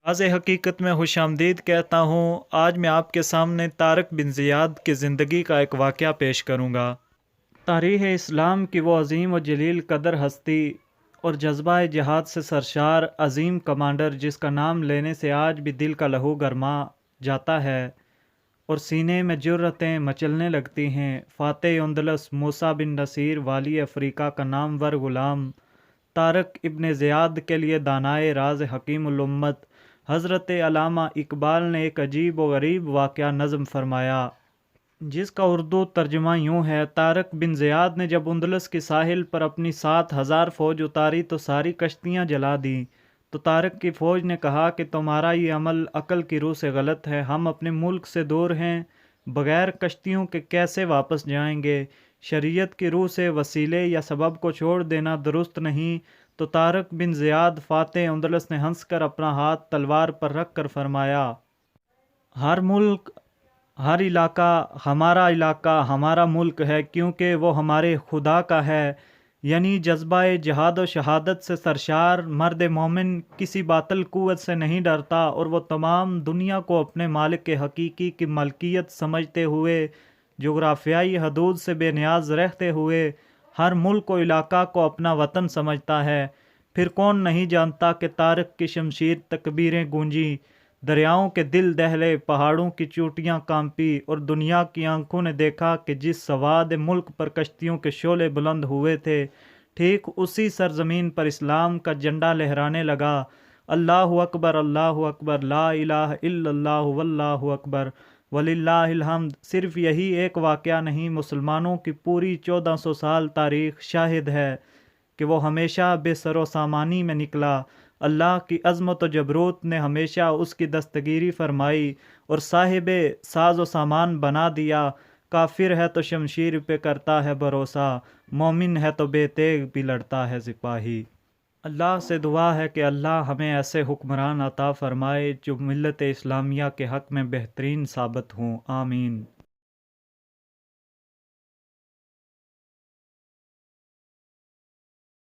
आज हकीकत में खुश आमदीद कहता हूँ। आज मैं आपके सामने तारक बिन ज़ियाद की ज़िंदगी का एक वाक़या पेश करूँगा। तारीख़ इस्लाम की वो अज़ीम व जलील कदर हस्ती और जज्बा जिहाद से सरशार अज़ीम कमांडर जिसका नाम लेने से आज भी दिल का लहू गरमा जाता है और सीने में जुर्रतें मचलने लगती हैं। फ़ातेह अंदलस मूसा बिन नसीर वाली अफ़रीका का नामवर ग़ुलाम तारक इब्न ज़ियाद के लिए दानाए राज हकीमुल उम्मत हज़रत अल्लामा इकबाल ने एक अजीब व गरीब वाक़या नज़म फरमाया, जिसका उर्दू तर्जुमा यूँ है। तारक बिन ज़ियाद ने जब अंदलस की साहिल पर अपनी 7,000 फ़ौज उतारी तो सारी कश्तियाँ जला दी। तो तारक की फ़ौज ने कहा कि तुम्हारा ये अमल अकल की रूह से गलत है। हम अपने मुल्क से दूर हैं, बग़ैर कश्तियों के कैसे वापस जाएंगे? शरीयत की रूह से वसीले या सबब को छोड़ देना दुरुस्त नहीं। तो तारक बिन ज़ियाद फ़ातेह अंदलस ने हंसकर अपना हाथ तलवार पर रख कर फरमाया, हर मुल्क हर इलाका हमारा मुल्क है, क्योंकि वो हमारे खुदा का है। यानी जज्बा जिहाद व शहादत से सरशार मर्द मोमिन किसी बातिल कुव्वत से नहीं डरता और वो तमाम दुनिया को अपने मालिक के हकीकी की मलकियत समझते हुए जोग्राफियाई हदूद से बेनियाज रहते हुए हर मुल्क व इलाका को अपना वतन समझता है। फिर कौन नहीं जानता कि तारक की शमशीर तकबीरें गूंजी, दरियाओं के दिल दहले, पहाड़ों की चोटियां कांपी और दुनिया की आंखों ने देखा कि जिस सवाद मुल्क पर कश्तियों के शोले बुलंद हुए थे, ठीक उसी सरजमीन पर इस्लाम का झंडा लहराने लगा। अल्लाहु अकबर, ला इलाहा इल्लल्लाहु वल्लाहु अकबर वलिल्लाहिल हम्द। सिर्फ यही एक वाक़या नहीं, मुसलमानों की पूरी 1400 साल तारीख़ शाहिद है कि वो हमेशा बेसरो सामानी में निकला। अल्लाह की अज़मत व जबरूत ने हमेशा उसकी दस्तगीरी फरमाई और साहिबे साज़ व सामान बना दिया। काफिर है तो शमशीर पे करता है भरोसा, मोमिन है तो बेतेग भी लड़ता है सिपाही। अल्लाह से दुआ है कि अल्लाह हमें ऐसे हुक्मरान अता फरमाए जो मिल्लत इस्लामिया के हक़ में बेहतरीन साबित हों। आमीन।